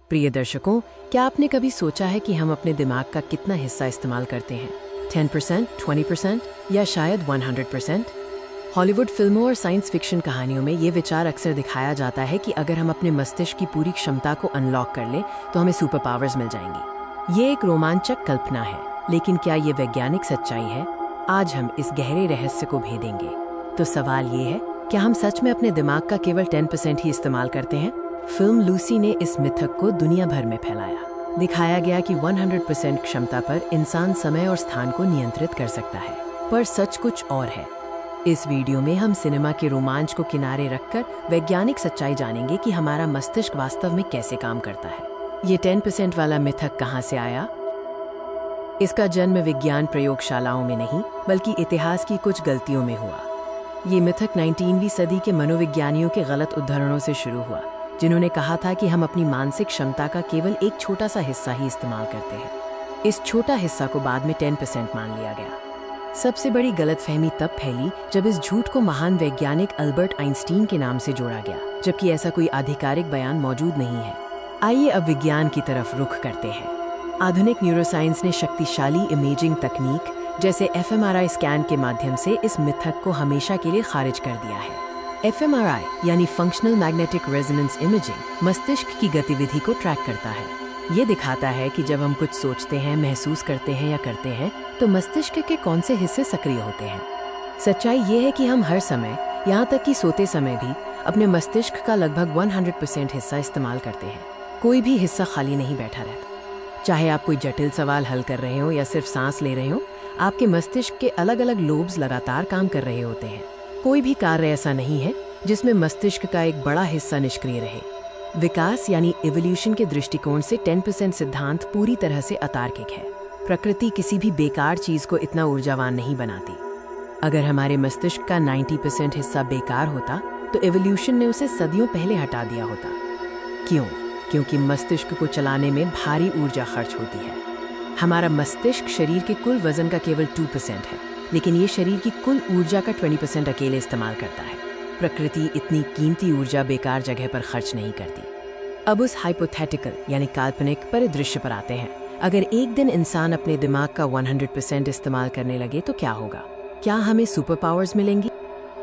प्रिय दर्शकों, क्या आपने कभी सोचा है कि हम अपने दिमाग का कितना हिस्सा इस्तेमाल करते हैं? 10%, 20% या शायद 100%? हॉलीवुड फिल्मों और साइंस फिक्शन कहानियों में ये विचार अक्सर दिखाया जाता है कि अगर हम अपने मस्तिष्क की पूरी क्षमता को अनलॉक कर लें तो हमें सुपर पावर्स मिल जाएंगी। ये एक रोमांचक कल्पना है, लेकिन क्या ये वैज्ञानिक सच्चाई है? आज हम इस गहरे रहस्य को भेदेंगे। तो सवाल ये है, क्या हम सच में अपने दिमाग का केवल 10% ही इस्तेमाल करते हैं? फिल्म लूसी ने इस मिथक को दुनिया भर में फैलाया। दिखाया गया कि 100% क्षमता पर इंसान समय और स्थान को नियंत्रित कर सकता है, पर सच कुछ और है। इस वीडियो में हम सिनेमा के रोमांच को किनारे रखकर वैज्ञानिक सच्चाई जानेंगे कि हमारा मस्तिष्क वास्तव में कैसे काम करता है। ये 10% वाला मिथक कहाँ से आया? इसका जन्म विज्ञान प्रयोगशालाओं में नहीं, बल्कि इतिहास की कुछ गलतियों में हुआ। ये मिथक 19वीं सदी के मनोविज्ञानियों के गलत उद्धरणों से शुरू हुआ, जिन्होंने कहा था कि हम अपनी मानसिक क्षमता का केवल एक छोटा सा हिस्सा ही इस्तेमाल करते हैं। इस छोटा हिस्सा को बाद में 10% मान लिया गया। सबसे बड़ी गलतफहमी तब फैली जब इस झूठ को महान वैज्ञानिक अल्बर्ट आइंस्टीन के नाम से जोड़ा गया, जबकि ऐसा कोई आधिकारिक बयान मौजूद नहीं है। आइए अब विज्ञान की तरफ रुख करते हैं। आधुनिक न्यूरोसाइंस ने शक्तिशाली इमेजिंग तकनीक जैसे fMRI स्कैन के माध्यम से इस मिथक को हमेशा के लिए खारिज कर दिया है। fMRI यानी फंक्शनल मैग्नेटिक रेजोनेंस इमेजिंग मस्तिष्क की गतिविधि को ट्रैक करता है। ये दिखाता है कि जब हम कुछ सोचते हैं, महसूस करते हैं या करते हैं, तो मस्तिष्क के कौन से हिस्से सक्रिय होते हैं। सच्चाई ये है कि हम हर समय, यहाँ तक कि सोते समय भी, अपने मस्तिष्क का लगभग 100% हिस्सा इस्तेमाल करते हैं। कोई भी हिस्सा खाली नहीं बैठा रहता। चाहे आप कोई जटिल सवाल हल कर रहे हो या सिर्फ सांस ले रहे हो, आपके मस्तिष्क के अलग अलग लोब्स लगातार काम कर रहे होते हैं। कोई भी कार्य ऐसा नहीं है जिसमें मस्तिष्क का एक बड़ा हिस्सा निष्क्रिय रहे। विकास यानी इवोल्यूशन के दृष्टिकोण से 10% सिद्धांत पूरी तरह से अतार्किक है। प्रकृति किसी भी बेकार चीज को इतना ऊर्जावान नहीं बनाती। अगर हमारे मस्तिष्क का 90% हिस्सा बेकार होता तो इवोल्यूशन ने उसे सदियों पहले हटा दिया होता। क्यों? क्योंकि मस्तिष्क को चलाने में भारी ऊर्जा खर्च होती है। हमारा मस्तिष्क शरीर के कुल वजन का केवल 2% है, लेकिन ये शरीर की कुल ऊर्जा का 20% अकेले इस्तेमाल करता है। प्रकृति इतनी कीमती ऊर्जा बेकार जगह पर खर्च नहीं करती। अब उस हाइपोथेटिकल यानी काल्पनिक परिदृश्य पर आते हैं। अगर एक दिन इंसान अपने दिमाग का 100% इस्तेमाल करने लगे तो क्या होगा? क्या हमें सुपर पावर्स मिलेंगी?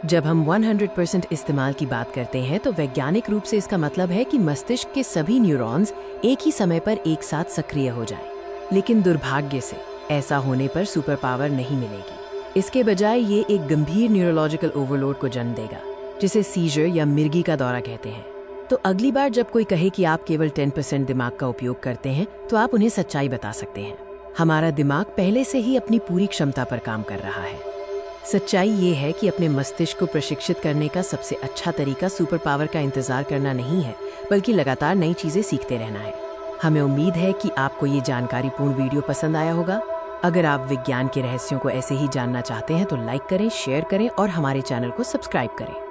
जब हम 100% इस्तेमाल की बात करते हैं तो वैज्ञानिक रूप से इसका मतलब है कि मस्तिष्क के सभी न्यूरॉन्स एक ही समय पर एक साथ सक्रिय हो जाएं। लेकिन दुर्भाग्य से ऐसा होने पर सुपर पावर नहीं मिलेगी। इसके बजाय ये एक गंभीर न्यूरोलॉजिकल ओवरलोड को जन्म देगा, जिसे सीजर या मिर्गी का दौरा कहते हैं। तो अगली बार जब कोई कहे कि आप केवल 10% दिमाग का उपयोग करते हैं, तो आप उन्हें सच्चाई बता सकते हैं। हमारा दिमाग पहले से ही अपनी पूरी क्षमता पर काम कर रहा है। सच्चाई ये है कि अपने मस्तिष्क को प्रशिक्षित करने का सबसे अच्छा तरीका सुपर पावर का इंतजार करना नहीं है, बल्कि लगातार नई चीजें सीखते रहना है। हमें उम्मीद है कि आपको ये जानकारीपूर्ण वीडियो पसंद आया होगा। अगर आप विज्ञान के रहस्यों को ऐसे ही जानना चाहते हैं तो लाइक करें, शेयर करें और हमारे चैनल को सब्सक्राइब करें।